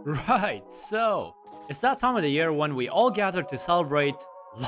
Right, so it's that time of the year when we all gather to celebrate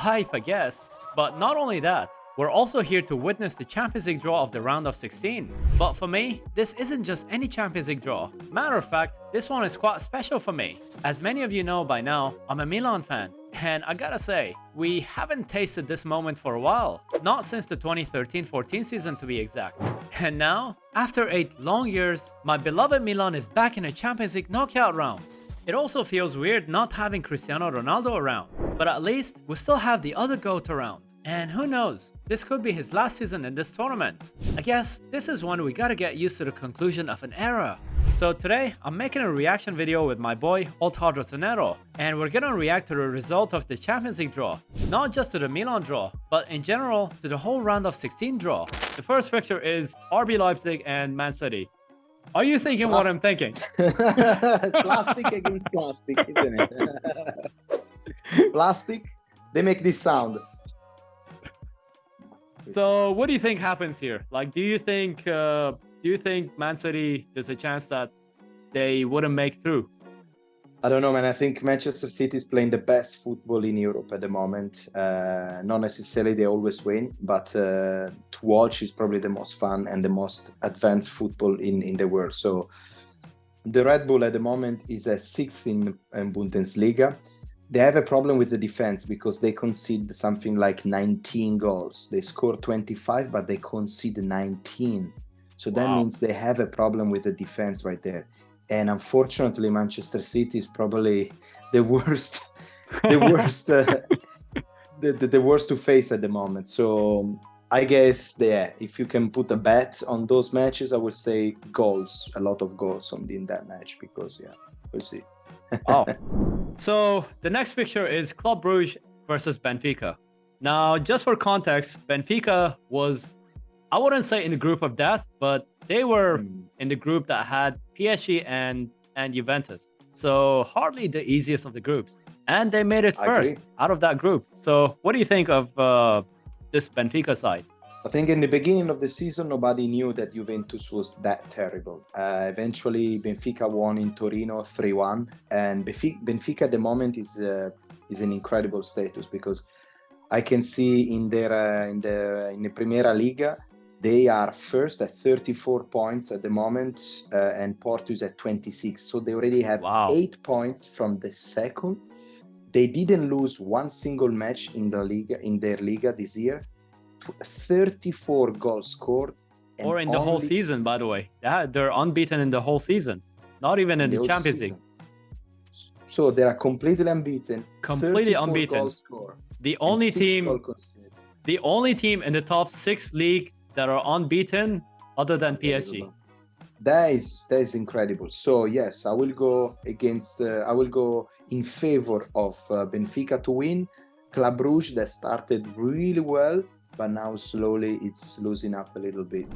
life, I guess. But not only that, we're also here to witness the Champions League draw of the round of 16. But for me, this isn't just any Champions League draw. Matter of fact, this one is quite special for me. As many of you know by now, I'm a Milan fan. And I gotta say, we haven't tasted this moment for a while. Not since the 2013-14 season to be exact. And now, after 8 long years, my beloved Milan is back in the Champions League knockout rounds. It also feels weird not having Cristiano Ronaldo around, but at least we still have the other GOAT around. And who knows, this could be his last season in this tournament. I guess this is when we gotta get used to the conclusion of an era. So today, I'm making a reaction video with my boy Old Tonero, and we're gonna react to the result of the Champions League draw. Not just to the Milan draw, but in general to the whole round of 16 draw. The first fixture is RB Leipzig and Man City. Are you thinking what I'm thinking? Plastic against plastic, isn't it? Plastic, they make this sound. So what do you think happens here? Like, do you think Man City, there's a chance that they wouldn't make through? I don't know, man. I think Manchester City is playing the best football in Europe at the moment. Not necessarily they always win, but to watch is probably the most fun and the most advanced football in the world. So the Red Bull at the moment is at 6th in Bundesliga. They have a problem with the defense because they concede something like 19 goals. They score 25, but they concede 19. So that means they have a problem with the defense right there. And unfortunately, Manchester City is probably the worst, the worst to face at the moment. So I guess, if you can put a bet on those matches, I would say goals, a lot of goals in that match because, we'll see. So the next fixture is Club Brugge versus Benfica. Now, just for context, Benfica was, I wouldn't say in the group of death, but they were in the group that had PSG and Juventus. So hardly the easiest of the groups. And they made it first out of that group. So what do you think of this Benfica side? I think in the beginning of the season, nobody knew that Juventus was that terrible. Eventually, Benfica won in Torino 3-1. And Benfica at the moment is an incredible status because I can see in the Primera Liga, they are first at 34 points at the moment, and Porto is at 26. So they already have 8 points from the second. They didn't lose one single match in their Liga this year. 34 goals scored. Or in the whole season, by the way. Yeah, they're unbeaten in the whole season. Not even in the Champions League. So they are completely unbeaten. Completely unbeaten. Goals scored, the only team in the top 6 league that are unbeaten other than PSG. That is incredible. So yes, I will go in favor of Benfica to win. Club Brugge that started really well, but now slowly it's losing up a little bit.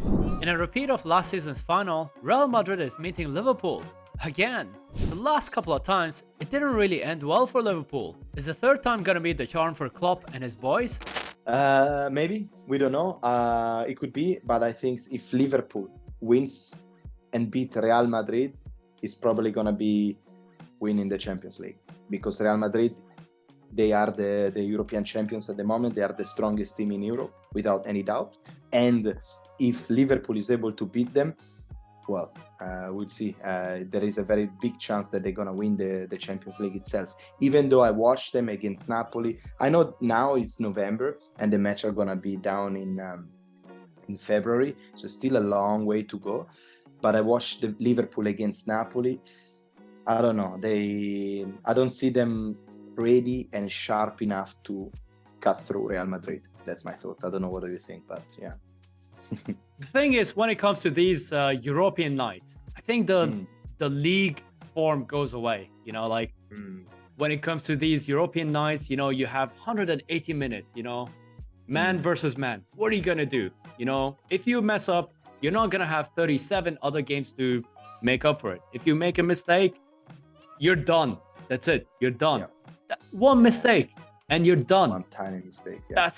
In a repeat of last season's final, Real Madrid is meeting Liverpool. Again, the last couple of times, it didn't really end well for Liverpool. Is the third time gonna be the charm for Klopp and his boys? Maybe, we don't know. It could be, but I think if Liverpool wins and beat Real Madrid, it's probably gonna be winning the Champions League because Real Madrid, they are the European champions at the moment. They are the strongest team in Europe, without any doubt. And if Liverpool is able to beat them, well, we'll see. There is a very big chance that they're going to win the Champions League itself. Even though I watched them against Napoli. I know now it's November and the match are going to be down in February. So still a long way to go. But I watched the Liverpool against Napoli. I don't know. I don't see them ready and sharp enough to cut through Real Madrid. That's my thought. I don't know what do you think, but yeah. The thing is, when it comes to these European nights, I think the league form goes away. When it comes to these European nights, you have 180 minutes, man versus man. What are you gonna do? If you mess up, you're not gonna have 37 other games to make up for it. If you make a mistake, you're done. That's it. You're done. One mistake and you're done. One tiny mistake. Yeah.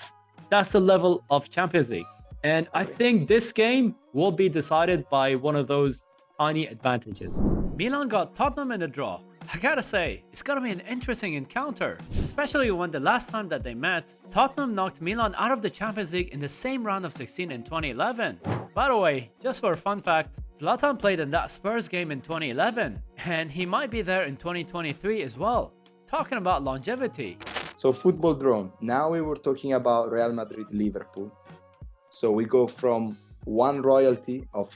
That's the level of Champions League. And I think this game will be decided by one of those tiny advantages. Milan got Tottenham in the draw. I gotta say, it's gonna be an interesting encounter, especially when the last time that they met, Tottenham knocked Milan out of the Champions League in the same round of 16 in 2011. By the way, just for a fun fact, Zlatan played in that Spurs game in 2011, and he might be there in 2023 as well. Talking about longevity. So football drone. Now we were talking about Real Madrid, Liverpool. So we go from one royalty of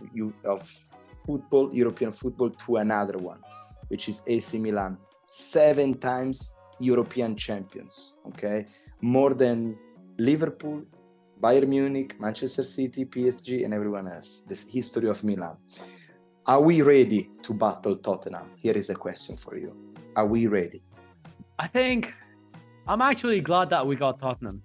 football, European football, to another one, which is AC Milan. 7 times European champions, okay? More than Liverpool, Bayern Munich, Manchester City, PSG, and everyone else. This history of Milan. Are we ready to battle Tottenham? Here is a question for you. Are we ready? I think I'm actually glad that we got Tottenham.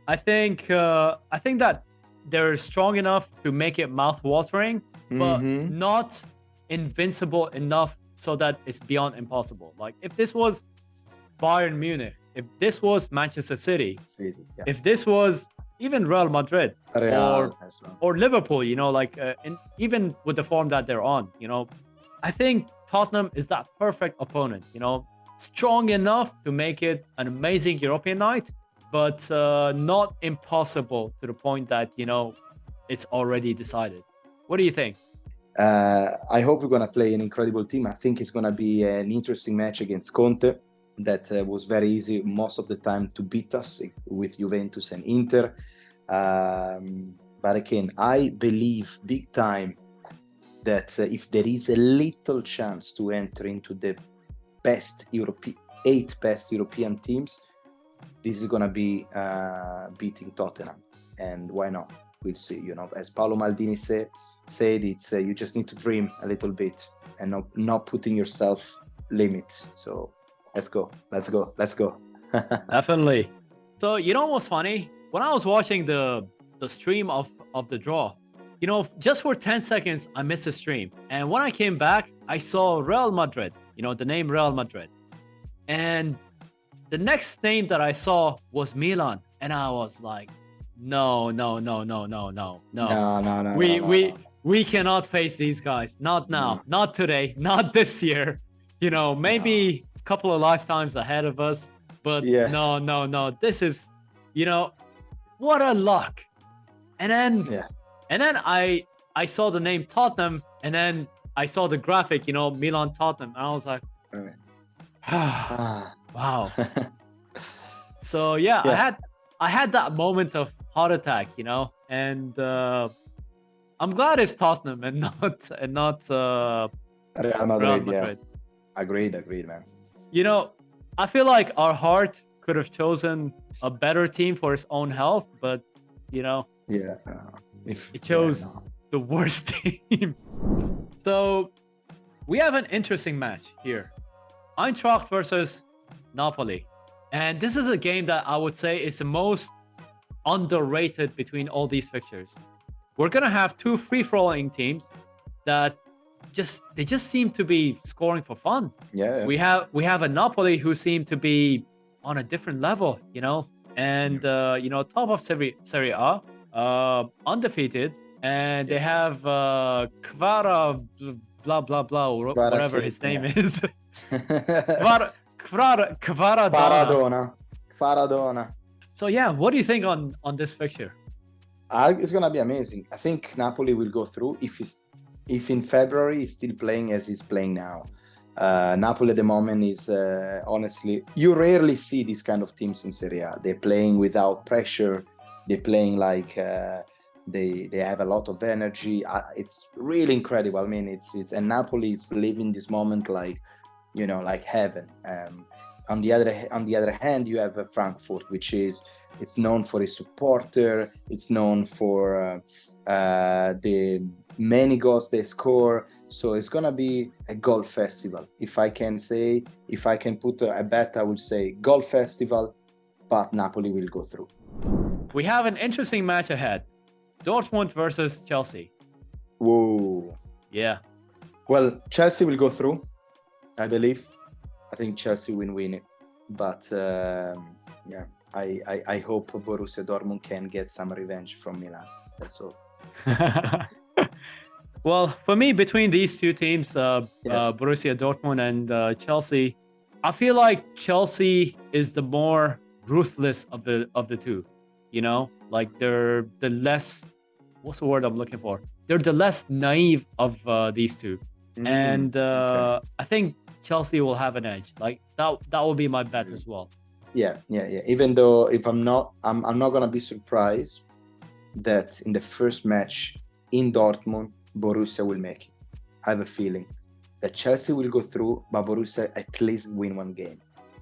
I think that they're strong enough to make it mouth-watering, but not invincible enough so that it's beyond impossible. Like if this was Bayern Munich, if this was Manchester City, if this was even Real Madrid or Liverpool, you know, like even with the form that they're on, you know, I think Tottenham is that perfect opponent, you know, strong enough to make it an amazing European night, but not impossible to the point that, you know, it's already decided. What do you think? I hope we're going to play an incredible team. I think it's going to be an interesting match against Conte. That was very easy most of the time to beat us with Juventus and Inter. But again, I believe big time that if there is a little chance to enter into the eight best European teams, this is going to be beating Tottenham. And why not? We'll see. You know, as Paolo Maldini said it's you just need to dream a little bit and not putting yourself limit. So let's go. Definitely. So you know what's funny? When I was watching the stream of the draw, you know, just for 10 seconds I missed the stream, and when I came back I saw Real Madrid, you know, the name Real Madrid, and the next name that I saw was Milan, and I was like, no. We cannot face these guys. Not now, not today, not this year. You know, maybe a couple of lifetimes ahead of us, but no. This is, you know, what a luck. And then I saw the name Tottenham, and then I saw the graphic, you know, Milan Tottenham, and I was like, wow. So I had that moment of heart attack, you know, and I'm glad it's Tottenham and not Real Madrid. Yeah. Agreed, man. You know, I feel like our heart could have chosen a better team for its own health, but you know, it chose the worst team. So we have an interesting match here. Eintracht versus Napoli. And this is a game that I would say is the most underrated between all these fixtures. We're gonna have two free-flowing teams that just seem to be scoring for fun. Yeah. We have a Napoli who seem to be on a different level, you know, and you know, top of Serie A, undefeated, and they have Kvara blah blah blah, whatever his name is. Kvaradona. So yeah, what do you think on this fixture? It's gonna be amazing. I think Napoli will go through if in February he's still playing as he's playing now. Napoli at the moment is honestly, you rarely see these kind of teams in Serie A. They're playing without pressure. They're playing like they have a lot of energy. It's really incredible. I mean, it's and Napoli is living this moment like, you know, like heaven. On the other hand, you have Frankfurt, which it's known for its supporter. It's known for the many goals they score. So it's gonna be a goal festival. If I can put a bet, I would say goal festival, but Napoli will go through. We have an interesting match ahead. Dortmund versus Chelsea. Whoa. Yeah. Well, Chelsea will go through, I believe. I think Chelsea will win it. But yeah, I hope Borussia Dortmund can get some revenge from Milan. That's all. Well, for me, between these two teams, Yes. Borussia Dortmund and Chelsea, I feel like Chelsea is the more ruthless of the two. You know, like they're the less. What's the word I'm looking for? They're the less naive of these two, and Okay. I think Chelsea will have an edge. Like that will be my bet as well. Yeah. Even though if I'm not gonna be surprised that in the first match in Dortmund, Borussia will make it. I have a feeling that Chelsea will go through, but Borussia at least win one game.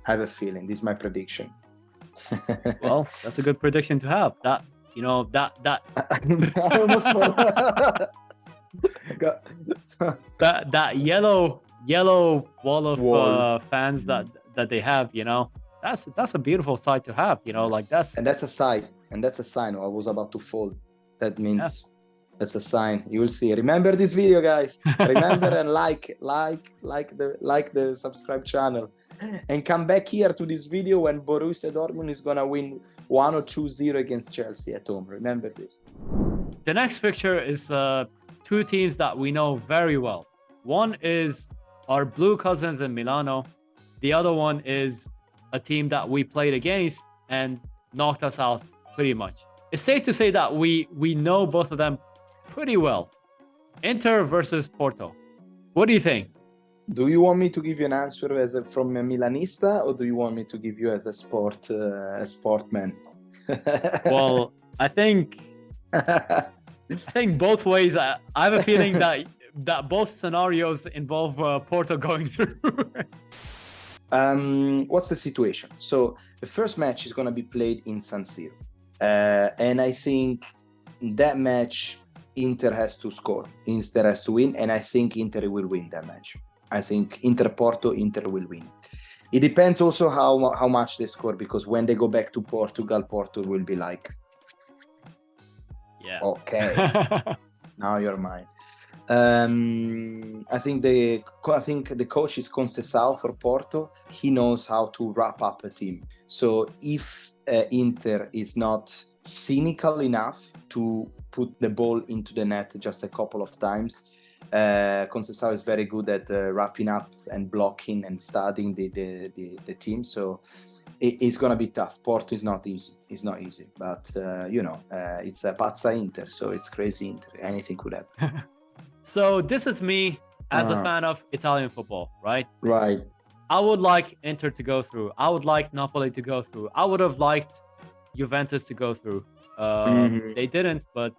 I have a feeling. This is my prediction. Well, that's a good prediction to have. That I almost that yellow wall of Wall. fans that they have, that's a beautiful sight to have, like that's And that's a sign. And that's a sign. I was about to fall. That means that's a sign. You will see. Remember this video, guys. Remember and like the subscribe channel. And come back here to this video when Borussia Dortmund is gonna win 1 or 2-0 against Chelsea at home. Remember this. The next picture is two teams that we know very well. One is our blue cousins in Milano. The other one is a team that we played against and knocked us out pretty much. It's safe to say that we know both of them pretty well. Inter versus Porto. What do you think? Do you want me to give you an answer from a Milanista, or do you want me to give you as a sportman? Well, I think both ways. I have a feeling that both scenarios involve Porto going through. What's the situation? So the first match is going to be played in San Siro, and I think that match Inter has to score. Inter has to win, and I think Inter will win that match. I think Inter will win. It depends also how much they score, because when they go back to Portugal, Porto will be like, yeah, okay, now you're mine. I think the coach is Conceição for Porto. He knows how to wrap up a team. So if Inter is not cynical enough to put the ball into the net just a couple of times, Conceição is very good at wrapping up and blocking and studying the team. So it's gonna be tough. Porto is not easy. It's not easy, but it's a Pazza Inter, so it's crazy Inter. Anything could happen. So this is me as a fan of Italian football, right? Right. I would like Inter to go through. I would like Napoli to go through. I would have liked Juventus to go through. They didn't, but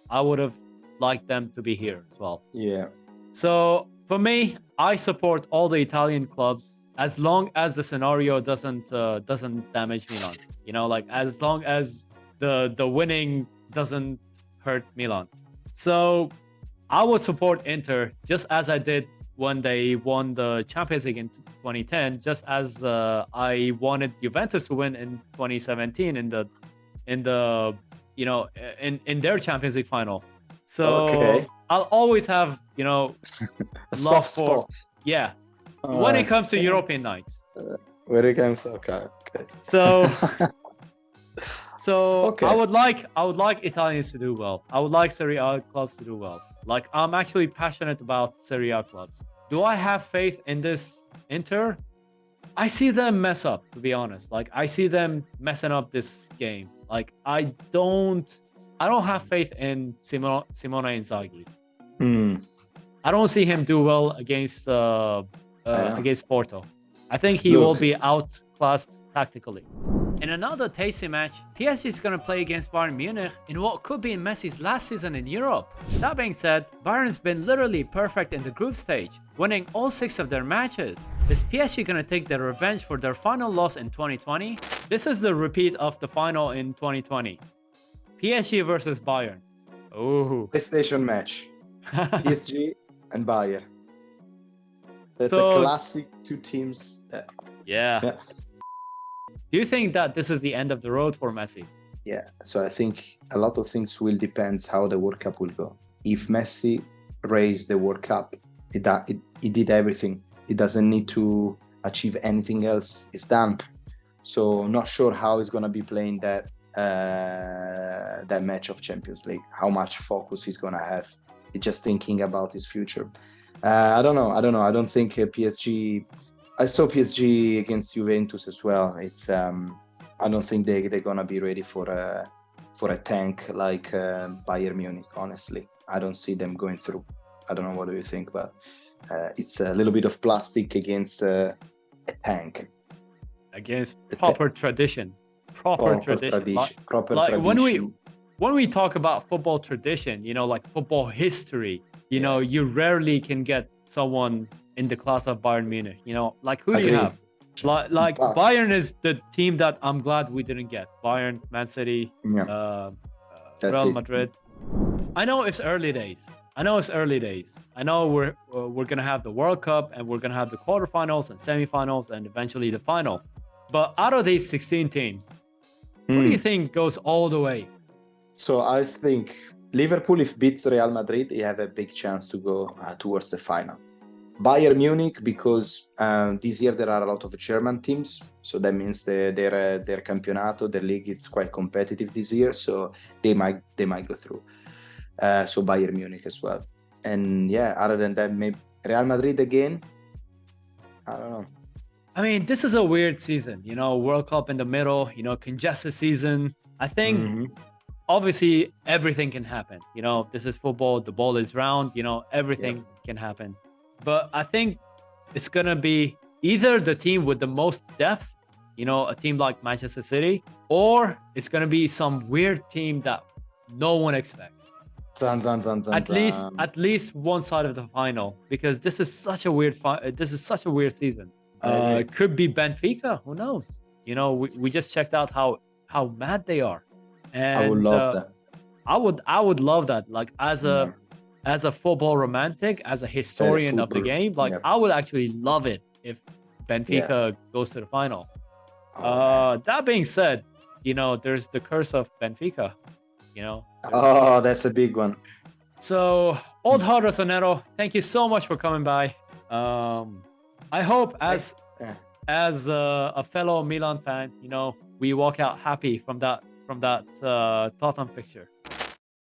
I would have liked them to be here as well. Yeah. So for me, I support all the Italian clubs as long as the scenario doesn't damage Milan. Like as long as the winning doesn't hurt Milan. So I would support Inter just as I did when they won the Champions League in 2010, just as I wanted Juventus to win in 2017 in their Champions League final. So okay. I'll always have a soft spot. Yeah, when it comes to European nights. When it comes, okay. So okay. I would like Italians to do well. I would like Serie A clubs to do well. Like, I'm actually passionate about Serie A clubs. Do I have faith in this Inter? I see them mess up, to be honest. Like, I see them messing up this game. Like, I don't have faith in Simone Inzaghi. I don't see him do well against Porto. I think he will be outclassed tactically. In another tasty match, PSG is going to play against Bayern Munich in what could be Messi's last season in Europe. That being said, Bayern's been literally perfect in the group stage, winning all 6 of their matches. Is PSG going to take their revenge for their final loss in 2020? This is the repeat of the final in 2020. PSG versus Bayern. Ooh. PlayStation match. PSG and Bayern. That's a classic two teams. Yeah. Do you think that this is the end of the road for Messi? Yeah, so I think a lot of things will depend how the World Cup will go. If Messi raised the World Cup, he did everything. He doesn't need to achieve anything else. It's done. So not sure how he's going to be playing that match of Champions League, how much focus he's going to have. just thinking about his future. I don't know. I don't think PSG. I saw PSG against Juventus as well. It's I don't think they're gonna be ready for a tank like Bayern Munich. Honestly, I don't see them going through. I don't know what do you think, but it's a little bit of plastic against a tank. Against proper tradition. Proper tradition. Like when we talk about football tradition, like football history, you rarely can get someone in the class of Bayern Munich. Like who do you have? Like Bayern is the team that I'm glad we didn't get. Bayern, Man City, Real Madrid. I know it's early days. I know we're gonna have the World Cup and we're gonna have the quarterfinals and semifinals and eventually the final. But out of these 16 teams, what do you think goes all the way? So I think Liverpool, if beats Real Madrid, they have a big chance to go towards the final. Bayern Munich, because this year there are a lot of German teams, so that means their Campionato, their league, it's quite competitive this year, so they might go through. So Bayern Munich as well. And yeah, other than that, maybe Real Madrid again. I don't know. I mean, this is a weird season, World Cup in the middle, congested season. I think obviously everything can happen. This is football, the ball is round, everything can happen. But I think it's going to be either the team with the most depth, a team like Manchester City, or it's going to be some weird team that no one expects. At least one side of the final, because this is such a weird season. It could be Benfica. Who knows? We just checked out how mad they are, and I would love that. I would love that. Like as a football romantic, as a historian of the game, I would actually love it if Benfica goes to the final. That being said, there's the curse of Benfica. Oh, that's a big one. So, Old Hard Rossonero, thank you so much for coming by. I hope as a fellow Milan fan, we walk out happy from that Tottenham fixture.